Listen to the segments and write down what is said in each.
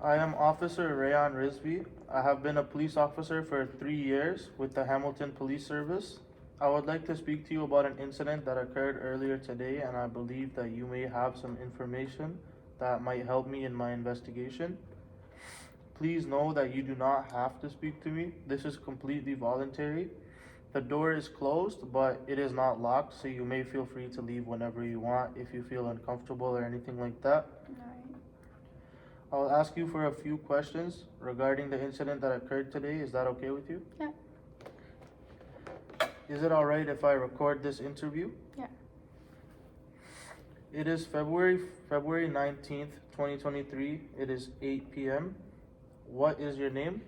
I am Officer Rayan Rizvi. I have been a police officer for 3 years with the Hamilton Police Service. I would like to speak to you about an incident that occurred earlier today, and I believe that you may have some information that might help me in my investigation. Please know that you do not have to speak to me. This is completely voluntary. The door is closed, but it is not locked, so you may feel free to leave whenever you want if you feel uncomfortable or anything like that. Alright. I'll ask you for a few questions regarding the incident that occurred today. Is that okay with you? Yeah. Is it alright if I record this interview? Yeah. It is February 19th, 2023. It is 8 p.m. What is your name?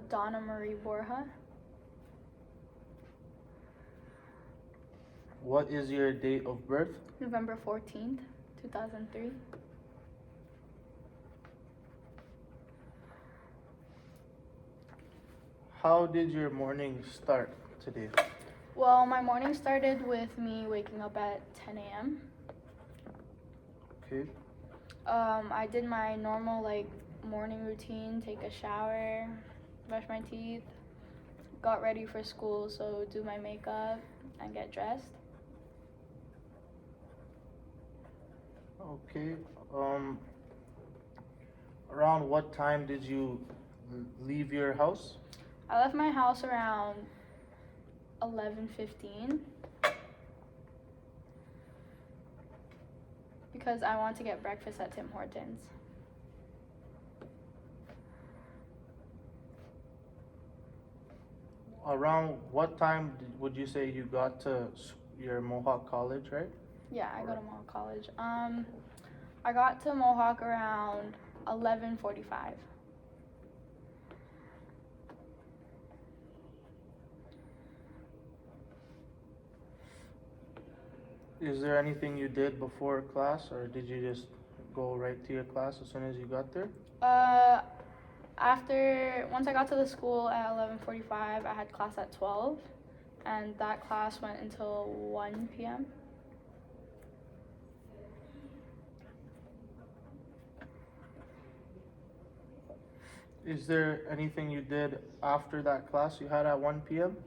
Donna Marie Borja. What is your date of birth? November 14th, 2003. How did your morning start today? Well, my morning started with me waking up at 10 a.m. Okay. I did my normal morning routine, take a shower, brush my teeth, got ready for school, so do my makeup and get dressed. Okay. Around what time did you leave your house? I left my house around 11:15 because I want to get breakfast at Tim Hortons. Around what time would you say you got to your Mohawk College, right? Yeah, I go to Mohawk College. I got to Mohawk around 11:45. Is there anything you did before class, or did you just go right to your class as soon as you got there? Once I got to the school at 11:45, I had class at 12, and that class went until 1 p.m. Is there anything you did after that class you had at 1 p.m.?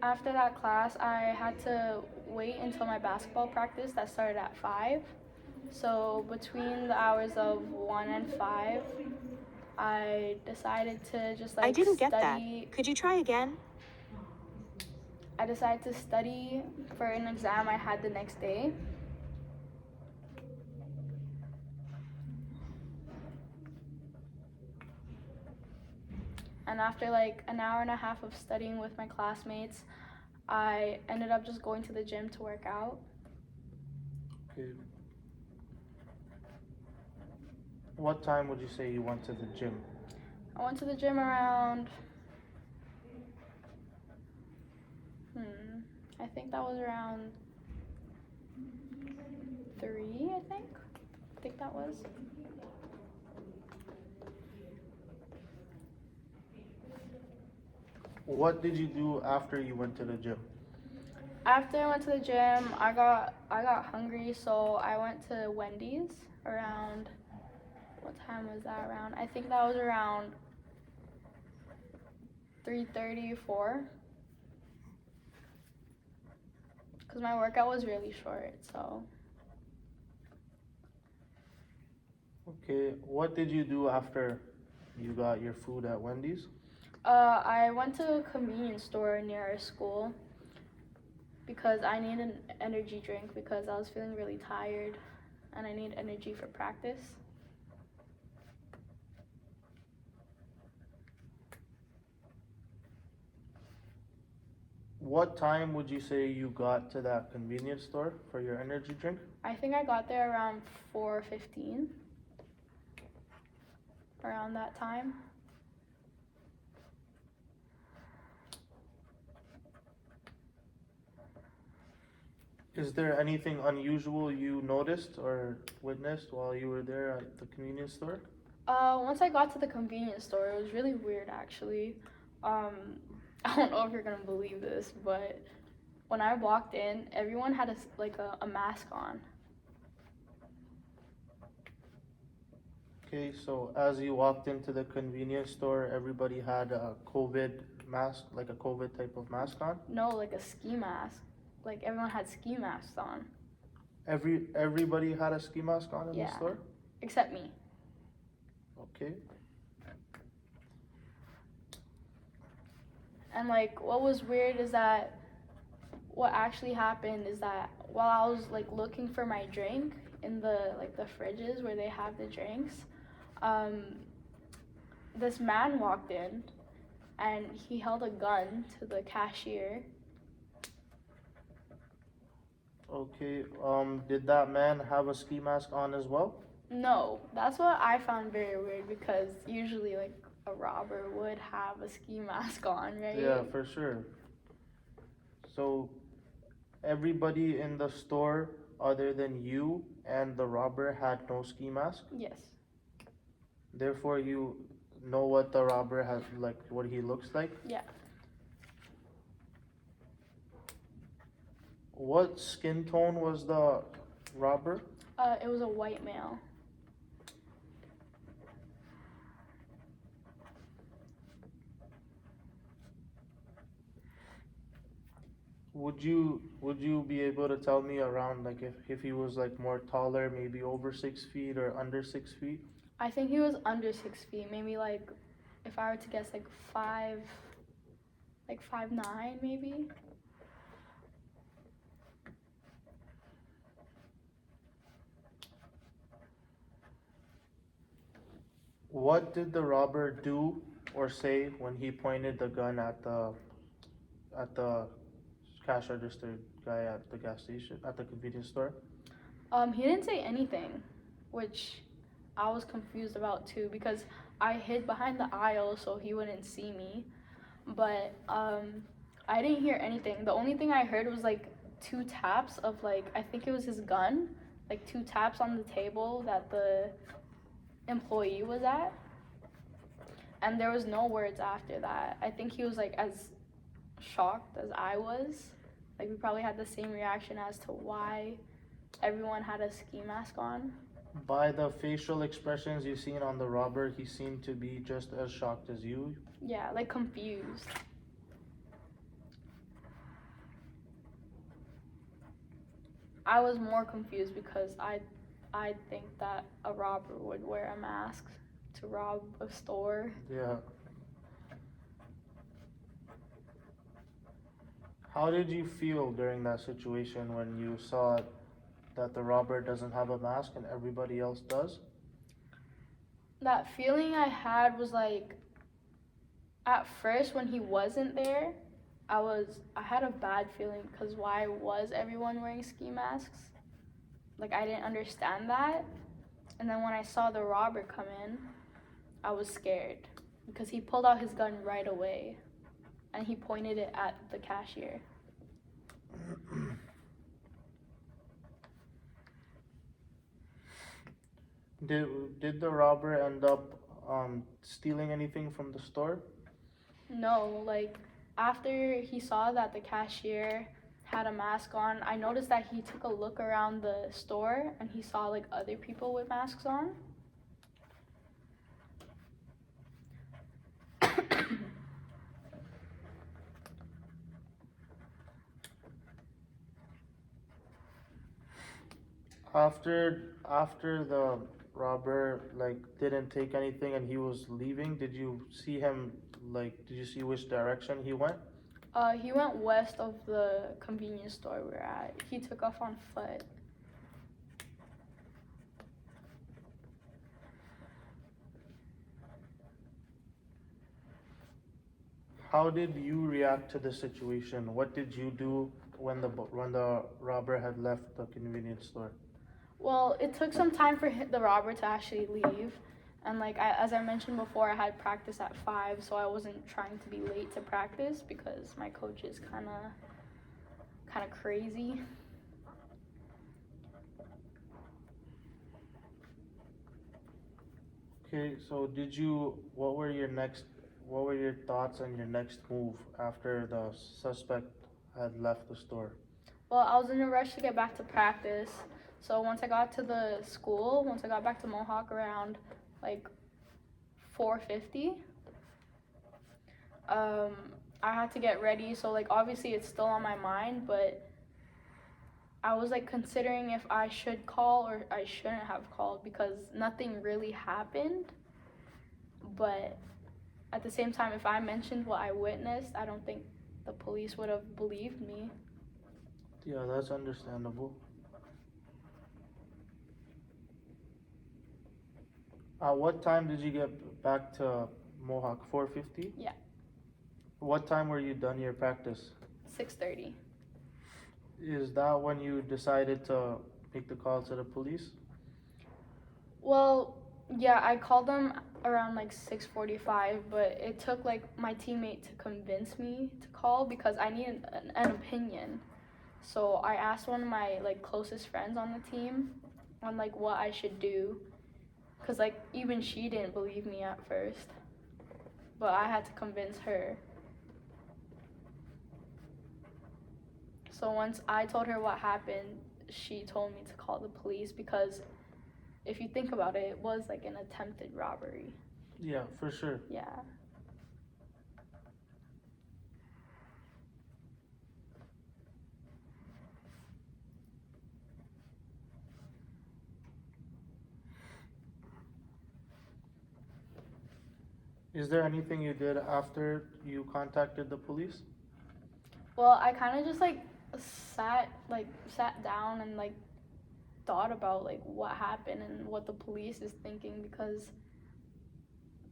After that class, I had to wait until my basketball practice that started at 5. So between the hours of 1 and 5, I decided to just I didn't get that. study. Could you try again? I decided to study for an exam I had the next day. And after an hour and a half of studying with my classmates, I ended up just going to the gym to work out. Okay. What time would you say you went to the gym? I went to the gym around, I think that was around 3, I think that was. What did you do after you went to the gym? After I went to the gym, I got hungry, so I went to Wendy's around, what time was that around? I think that was around 3:30, 4. Because my workout was really short, so. Okay, what did you do after you got your food at Wendy's? I went to a convenience store near our school because I needed an energy drink because I was feeling really tired and I need energy for practice. What time would you say you got to that convenience store for your energy drink? I think I got there around 4:15, around that time. Is there anything unusual you noticed or witnessed while you were there at the convenience store? Once I got to the convenience store, it was really weird actually. I don't know if you're gonna believe this, but when I walked in, everyone had a mask on. Okay, so as you walked into the convenience store, everybody had a COVID mask, like a COVID type of mask on? No, like a ski mask. Like everyone had ski masks on. Everybody had a ski mask on in the Yeah. store? Except me. Okay. And like what was weird is that what actually happened is that while I was like looking for my drink in the like the fridges where they have the drinks, this man walked in and he held a gun to the cashier. Okay, did that man have a ski mask on as well? No, that's what I found very weird because usually like a robber would have a ski mask on, right? Yeah, for sure. So everybody in the store other than you and the robber had no ski mask? Yes. Therefore you know what the robber has, like what he looks like? Yeah. What skin tone was the robber? It was a white male. Would you be able to tell me around like if he was like more taller, maybe over 6 feet or under 6 feet? I think he was under 6 feet, maybe like if I were to guess like 5'9" maybe. What did the robber do or say when he pointed the gun at the cash register guy at the gas station at the convenience store? He didn't say anything, which I was confused about too because I hid behind the aisle so he wouldn't see me. But I didn't hear anything. The only thing I heard was like two taps of like I think it was his gun, like two taps on the table that the employee was at. And there was no words after that. I think he was like as shocked as I was. Like we probably had the same reaction as to why everyone had a ski mask on. By the facial expressions you've seen on the robber, he seemed to be just as shocked as you. Yeah, like confused. I was more confused because I think that a robber would wear a mask to rob a store. Yeah. How did you feel during that situation when you saw that the robber doesn't have a mask and everybody else does? That feeling I had was like at first when he wasn't there, I had a bad feeling because why was everyone wearing ski masks? Like I didn't understand that. And then when I saw the robber come in, I was scared because he pulled out his gun right away and he pointed it at the cashier. Did the robber end up stealing anything from the store? No, like after he saw that the cashier had a mask on, I noticed that he took a look around the store and he saw like other people with masks on. After the robber like didn't take anything and he was leaving, did you see him did you see which direction he went? He went west of the convenience store we're at. He took off on foot. How did you react to the situation? What did you do when the robber had left the convenience store? Well, it took some time for the robber to actually leave. And like as I mentioned before, I had practice at 5, so I wasn't trying to be late to practice because my coach is kind of crazy. Okay, so what were your thoughts on your next move after the suspect had left the store? Well, I was in a rush to get back to practice. So once I got back to Mohawk around like 4:50. I had to get ready, so like obviously it's still on my mind, but I was like considering if I should call or I shouldn't have called because nothing really happened. But at the same time, if I mentioned what I witnessed, I don't think the police would have believed me. Yeah, that's understandable. What time did you get back to Mohawk? 4:50? Yeah. What time were you done your practice? 6:30. Is that when you decided to make the call to the police? Well, yeah, I called them around like 6:45, but it took like my teammate to convince me to call because I needed an opinion. So I asked one of my like closest friends on the team on like what I should do, cause like even she didn't believe me at first, but I had to convince her. So once I told her what happened, she told me to call the police because if you think about it, it was like an attempted robbery. Yeah, for sure. Yeah. Is there anything you did after you contacted the police? Well, I kind of just like sat down and like thought about like what happened and what the police is thinking because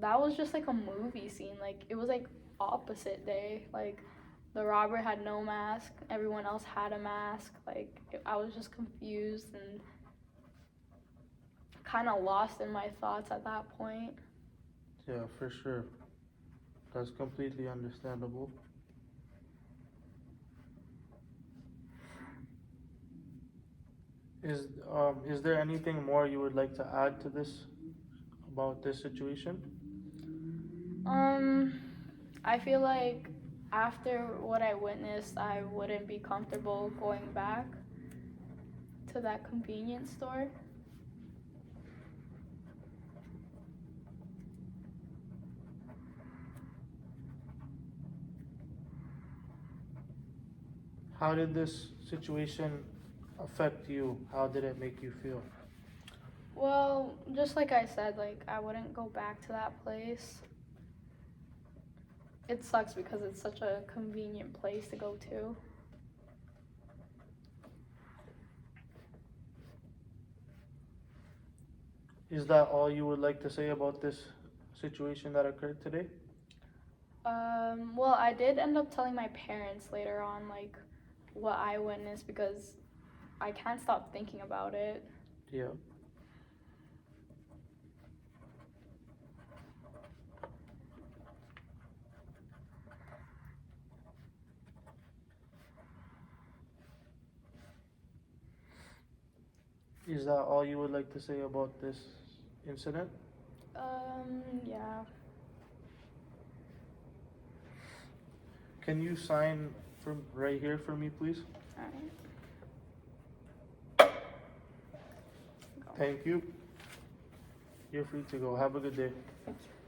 that was just like a movie scene. Like it was like opposite day. Like the robber had no mask, everyone else had a mask. Like I was just confused and kind of lost in my thoughts at that point. Yeah, for sure. That's completely understandable. Is there anything more you would like to add to this about this situation? Um, I feel like after what I witnessed, I wouldn't be comfortable going back to that convenience store. How did this situation affect you? How did it make you feel? Well, just like I said, like I wouldn't go back to that place. It sucks because it's such a convenient place to go to. Is that all you would like to say about this situation that occurred today? Well, I did end up telling my parents later on, like, what I witnessed because I can't stop thinking about it. Yeah. Is that all you would like to say about this incident? Yeah. Can you sign from right here for me, please? Alright. Thank you. You're free to go. Have a good day. Thank you.